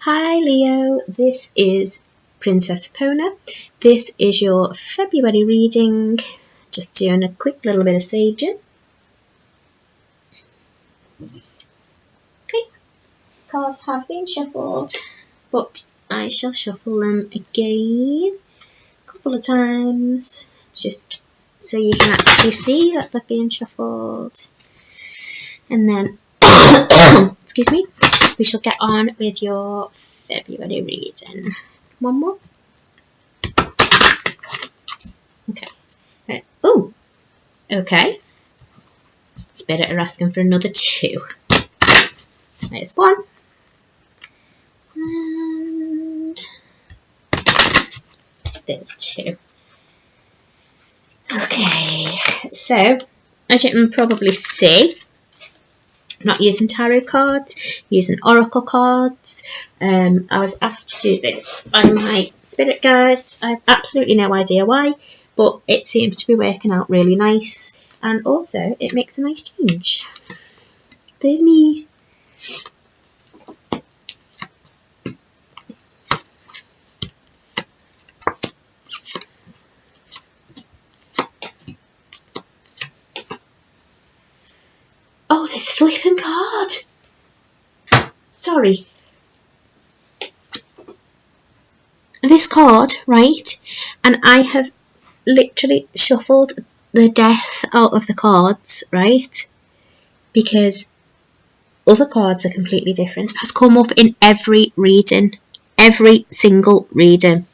Hi Leo, this is Princess Epona. This is your February reading. Just doing a quick little bit of saging. Okay, cards have been shuffled, but I shall shuffle them again a couple of times just so you can actually see that they're being shuffled. And then, excuse me, we shall get on with your February reading. One more. Okay. Right. Oh, okay. Spirit are asking for another 2. There's 1. And there's 2. Okay, so as you can probably see, I'm not using tarot cards, using oracle cards. I was asked to do this by my spirit guides. I have absolutely no idea why, but it seems to be working out really nice, and also it makes a nice change. There's me. Oh, this flipping card. Sorry. This card, right? And I have literally shuffled the death out of the cards, right? Because other cards are completely different. It has come up in every reading. Every single reading.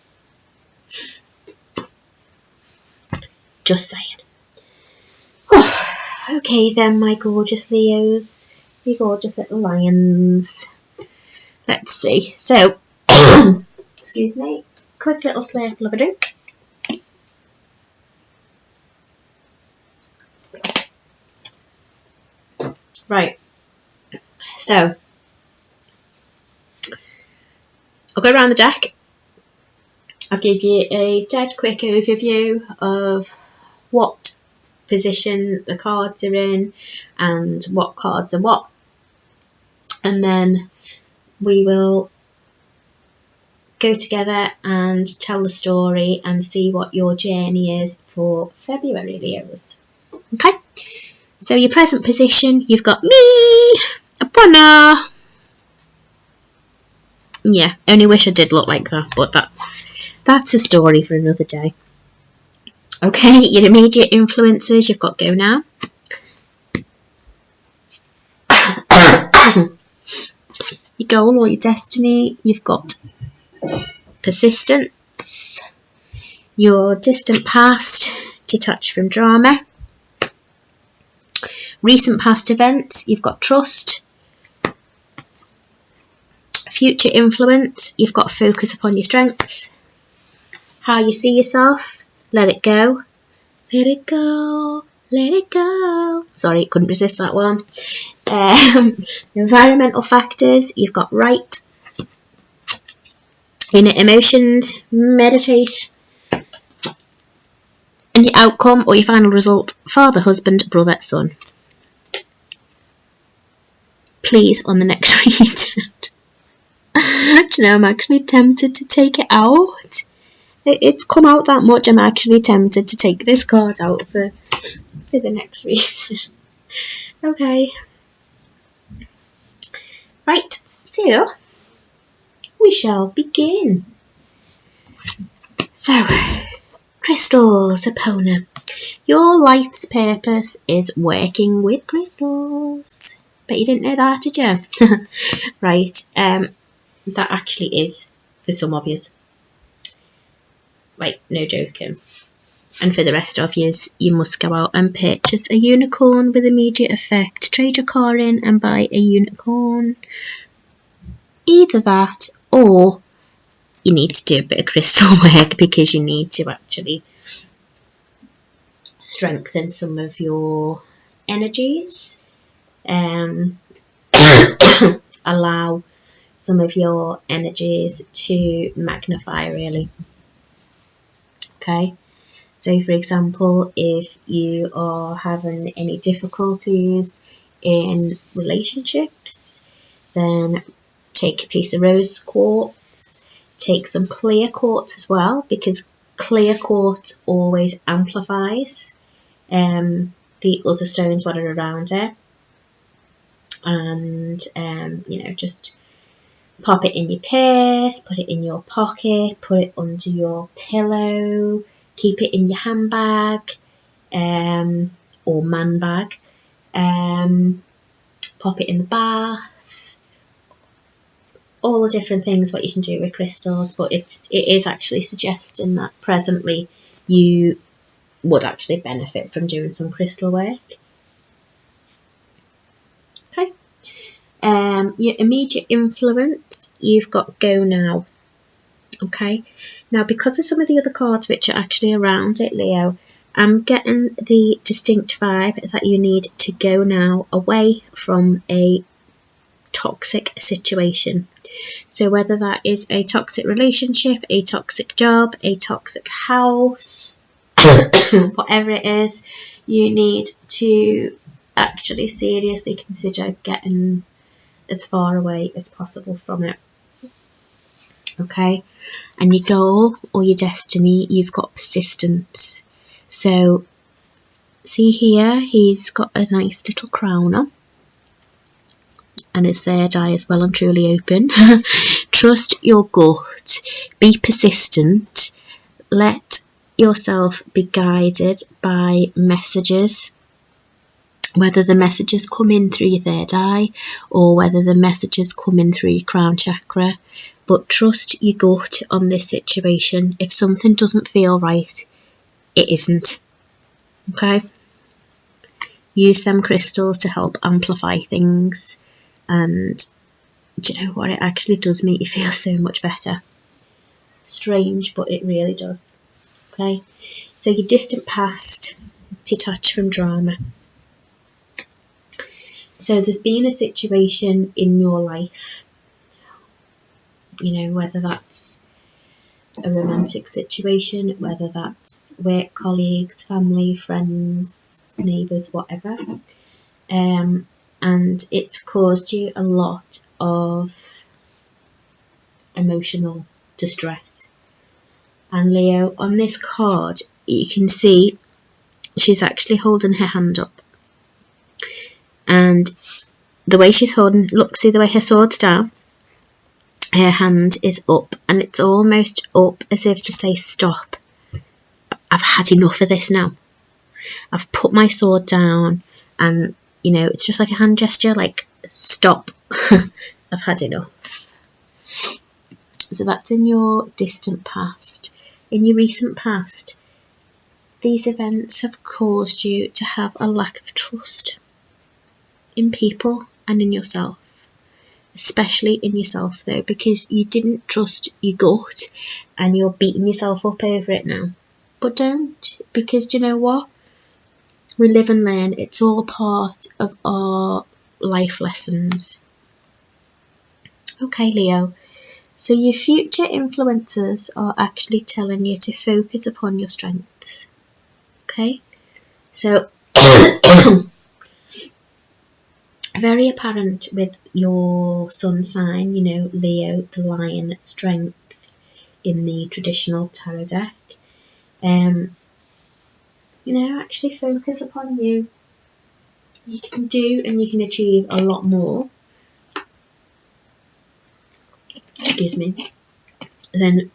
Just saying. Okay then, my gorgeous Leos. You gorgeous little lions. Let's see. So, excuse me. Quick little slurp of a drink. Right. So, I'll go around the deck. I'll give you a dead quick overview of what position the cards are in and what cards are what. And then we will go together and tell the story and see what your journey is for February, Leos. Okay? So your present position, you've got me, Epona. Yeah, only wish I did look like that, but that's a story for another day. Okay, your immediate influences, you've got Go Now. Your goal or your destiny, you've got Persistence. Your distant past, Detached from drama. Recent past events, you've got Trust. Future influence, you've got Focus upon your strengths. How you see yourself, Let it go. Let it go. Let it go. Sorry, couldn't resist that one. Environmental factors, you've got Right. Inner emotions, Meditate. And your outcome or your final result, father, husband, brother, son. Please, on the next reading. Do you know, I'm actually tempted to take it out. It's come out that much, I'm actually tempted to take this card out for the next reading. Okay. Right, so we shall begin. So, crystals, Epona. Your life's purpose is working with crystals. Bet you didn't know that, did you? Right, that actually is for some of you. Like, no joking. And for the rest of you, you must go out and purchase a unicorn with immediate effect. Trade your car in and buy a unicorn. Either that, or you need to do a bit of crystal work because you need to actually strengthen some of your energies. Allow some of your energies to magnify, really. Okay, so for example, if you are having any difficulties in relationships, then take a piece of rose quartz, take some clear quartz as well, because clear quartz always amplifies the other stones that are around it. And you know, just pop it in your purse, put it in your pocket, put it under your pillow, keep it in your handbag or man bag, pop it in the bath, all the different things what you can do with crystals. But it is actually suggesting that presently you would actually benefit from doing some crystal work. Okay. Your immediate influence, you've got Go Now. Okay. Now, because of some of the other cards which are actually around it, Leo, I'm getting the distinct vibe that you need to go now away from a toxic situation. So whether that is a toxic relationship, a toxic job, a toxic house, whatever it is, you need to actually seriously consider getting as far away as possible from it. Okay, and your goal or your destiny, you've got persistence. So see here, he's got a nice little crown on, and his third eye is well and truly open. Trust your gut, be persistent, let yourself be guided by messages, whether the messages come in through your third eye or whether the messages come in through your crown chakra. But trust your gut on this situation. If something doesn't feel right, it isn't. Okay? Use them crystals to help amplify things. And do you know what? It actually does make you feel so much better. Strange, but it really does. Okay? So your distant past, detach from drama. So there's been a situation in your life, you know, whether that's a romantic situation, whether that's work colleagues, family, friends, neighbours, whatever, and it's caused you a lot of emotional distress. And Leo, on this card, you can see she's actually holding her hand up. And the way she's holding, look, see the way her sword's down? Her hand is up, and it's almost up as if to say, stop. I've had enough of this now. I've put my sword down, and, you know, it's just like a hand gesture, like, stop. I've had enough. So that's in your distant past. In your recent past, these events have caused you to have a lack of trust in people and in yourself, especially in yourself though, because you didn't trust your gut and you're beating yourself up over it now. But don't, because do you know what? We live and learn. It's all part of our life lessons. Okay, Leo. So your future influencers are actually telling you to focus upon your strengths. Okay? So very apparent with your sun sign, you know, Leo, the lion, strength in the traditional tarot deck. You know, actually focus upon you. You can do and you can achieve a lot more, excuse me, than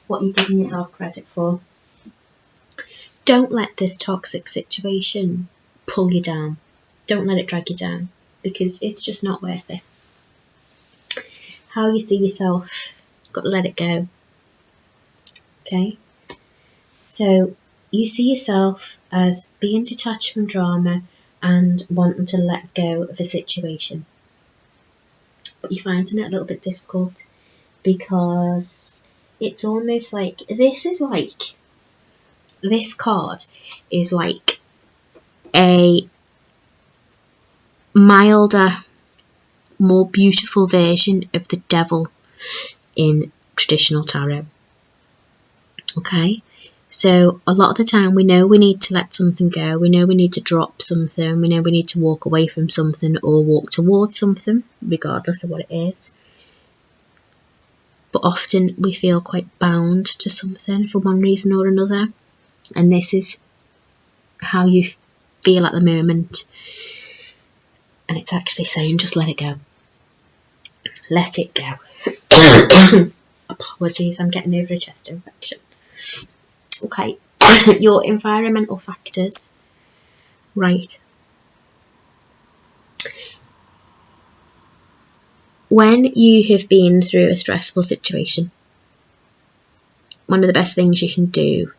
what you're giving yourself credit for. Don't let this toxic situation pull you down. Don't let it drag you down, because it's just not worth it. How you see yourself, you've got to let it go. Okay? So you see yourself as being detached from drama and wanting to let go of a situation. But you're finding it a little bit difficult because it's almost like this card is like a milder, more beautiful version of the devil in traditional tarot. Okay, So a lot of the time we know we need to let something go, we know we need to drop something, we know we need to walk away from something or walk towards something, regardless of what it is. But often we feel quite bound to something for one reason or another. And this is how you feel at the moment. And it's actually saying just let it go. Let it go. Apologies, I'm getting over a chest infection. Okay, your environmental factors. Right. When you have been through a stressful situation, one of the best things you can do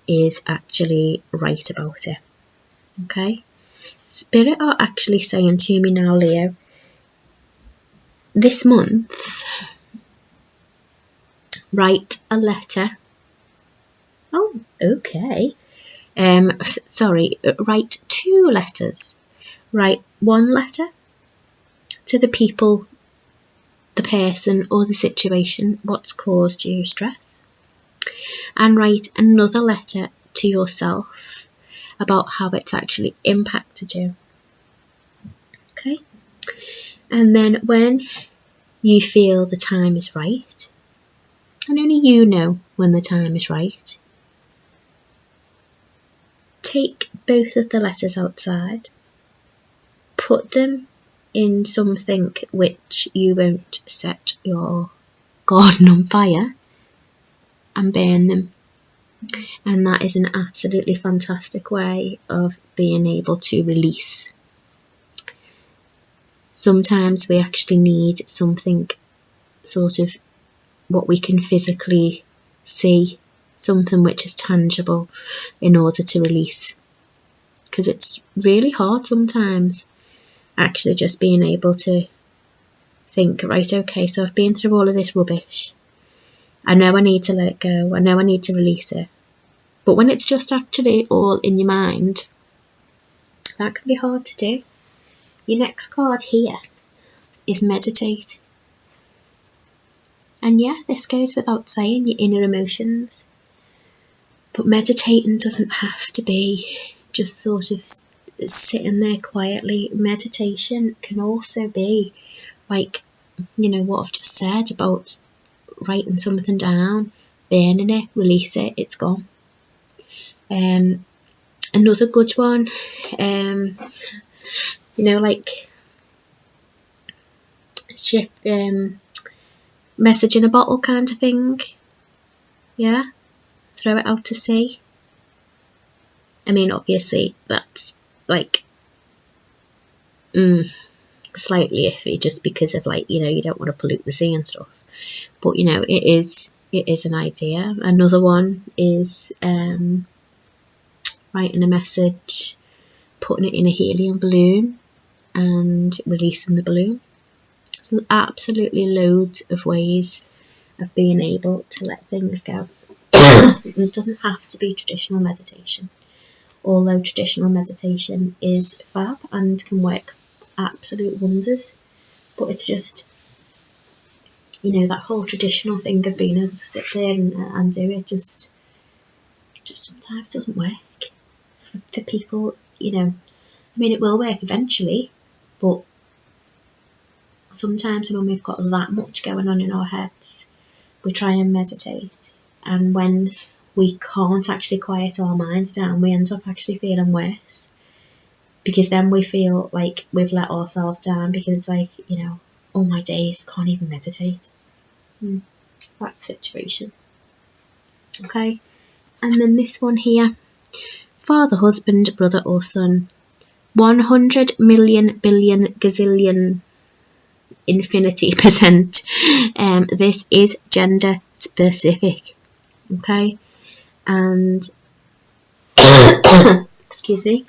is actually write about it. Okay? Spirit are actually saying to me now, Leo, this month, write a letter. Oh, okay. Write 2 letters. Write 1 letter to the people, the person or the situation what's caused you stress, and write another letter to yourself about how it's actually impacted you. Okay? And then when you feel the time is right, and only you know when the time is right, take both of the letters outside, put them in something which you won't set your garden on fire, and burn them. And that is an absolutely fantastic way of being able to release. Sometimes we actually need something sort of what we can physically see, something which is tangible in order to release. Because it's really hard sometimes actually just being able to think, right, okay, so I've been through all of this rubbish. I know I need to let it go. I know I need to release it. But when it's just actually all in your mind, that can be hard to do. Your next card here is meditate. And yeah, this goes without saying, your inner emotions. But meditating doesn't have to be just sort of sitting there quietly. Meditation can also be like, what I've just said about writing something down, burning it, release it, it's gone. Another good one, message in a bottle kind of thing. Yeah, throw it out to sea. I mean, obviously that's like slightly iffy, just because of you don't want to pollute the sea and stuff. But it is an idea. Another one is writing a message, putting it in a helium balloon and releasing the balloon. So absolutely loads of ways of being able to let things go. It doesn't have to be traditional meditation, although traditional meditation is fab and can work absolute wonders. But it's just, that whole traditional thing of being able to sit there and do it just sometimes doesn't work for people. I mean, it will work eventually, but sometimes when we've got that much going on in our heads, we try and meditate, and when we can't actually quiet our minds down, we end up actually feeling worse, because then we feel like we've let ourselves down, because all my days can't even meditate. That situation. Okay, and then this one here, father, husband, brother or son, 100 million billion gazillion infinity %. This is gender specific. Okay, and excuse me,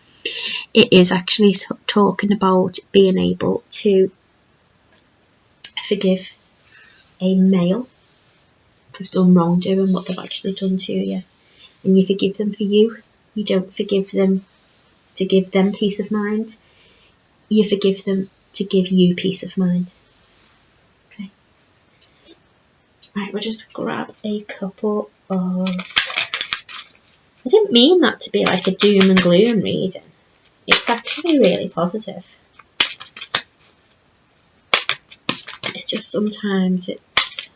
it is actually talking about being able to forgive a male for some wrongdoing, what they've actually done to you, and you forgive them for you. You don't forgive them to give them peace of mind. You forgive them to give you peace of mind. Okay. Right, we'll just grab a couple of I didn't mean that to be like a doom and gloom reading. It's actually really positive. It's just sometimes it's,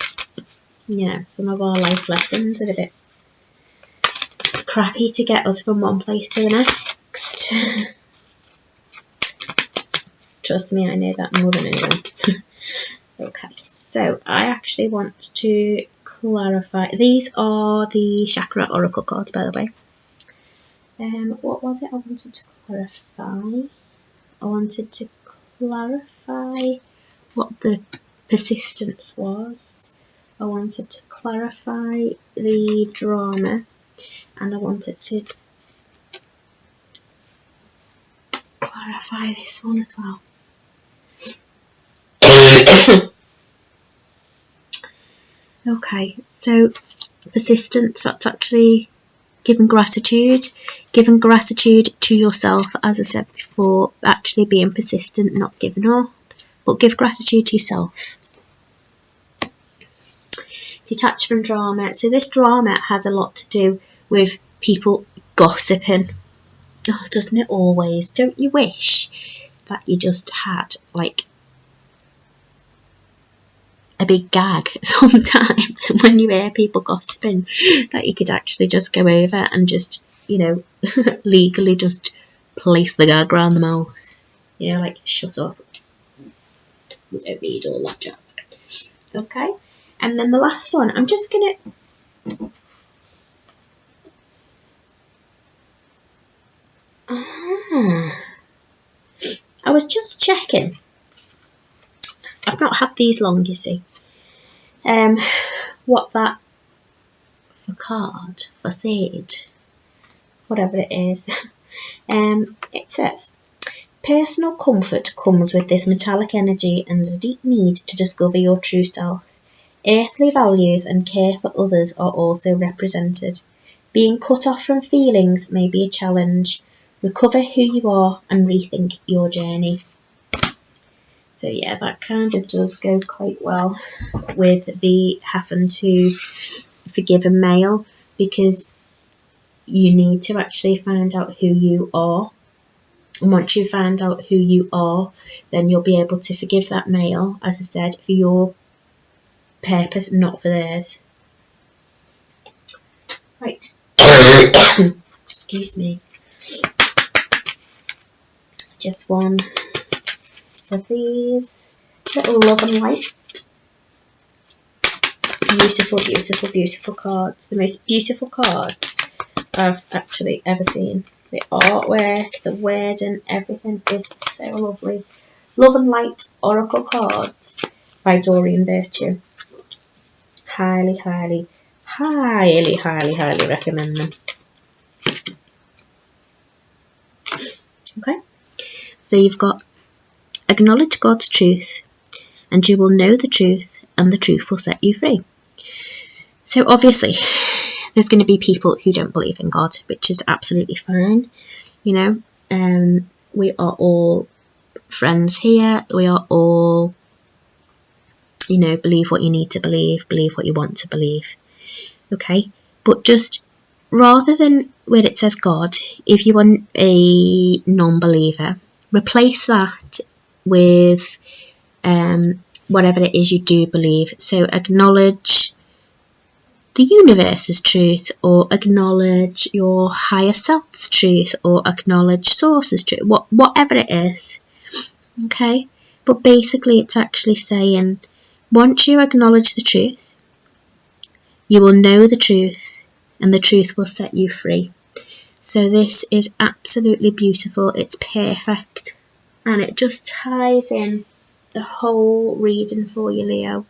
some of our life lessons are a bit crappy to get us from one place to the next. Trust me, I know that more than anyone. Okay, so I actually want to clarify. These are the Chakra Oracle cards, by the way. What was it I wanted to clarify? I wanted to clarify what the persistence was. I wanted to clarify the drama, and I wanted to clarify this one as well. Okay, so persistence, that's actually giving gratitude to yourself, as I said before, actually being persistent, not giving up, but give gratitude to yourself. Detach from drama. So this drama has a lot to do with people gossiping. Oh, doesn't it always? Don't you wish that you just had like a big gag sometimes when you hear people gossiping, that you could actually just go over and just, legally just place the gag around the mouth. Like, shut up. We don't need all that jazz. Okay, and then the last one, I'm just gonna I was just checking. I've not had these long, you see. What that for seed, whatever it is. It says, personal comfort comes with this metallic energy and a deep need to discover your true self. Earthly values and care for others are also represented. Being cut off from feelings may be a challenge. Recover who you are and rethink your journey. So yeah, that kind of does go quite well with the having to forgive a male, because you need to actually find out who you are. And once you find out who you are, then you'll be able to forgive that male, as I said, for your purpose, not for theirs. Right. Excuse me. Just one of these little love and light. Beautiful, beautiful, beautiful cards. The most beautiful cards I've actually ever seen. The artwork, the wording, everything is so lovely. Love and Light Oracle cards by Doreen Virtue. Highly, highly, highly, highly, highly recommend them. Okay, so you've got acknowledge God's truth, and you will know the truth, and the truth will set you free. So obviously, there's going to be people who don't believe in God, which is absolutely fine. We are all friends here. We are all, believe what you need to believe what you want to believe. Okay, but just rather than where it says God, if you are a non-believer, replace that with whatever it is you do believe. So acknowledge the universe's truth, or acknowledge your higher self's truth, or acknowledge source's truth, whatever it is. Okay, but basically it's actually saying, once you acknowledge the truth, you will know the truth, and the truth will set you free. So this is absolutely beautiful. It's perfect, and it just ties in the whole reading for you, Leo.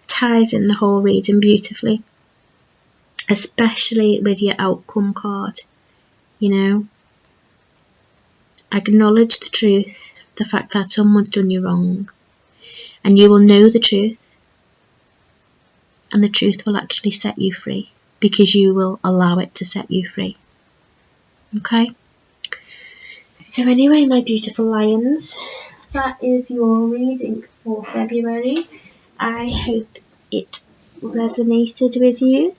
Ties in the whole reading beautifully, especially with your outcome card. Acknowledge the truth, the fact that someone's done you wrong, and you will know the truth, and the truth will actually set you free, because you will allow it to set you free. Okay, so anyway, my beautiful lions, that is your reading for February. I hope it resonated with you.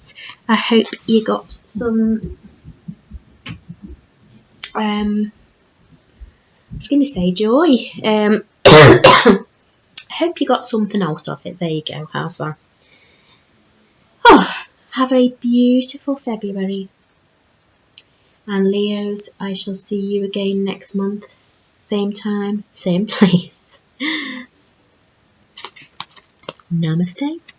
I hope you got some I was going to say joy. I hope you got something out of it. There you go. How's that? Oh, have a beautiful February. And Leos, I shall see you again next month. Same time, same place. Namaste.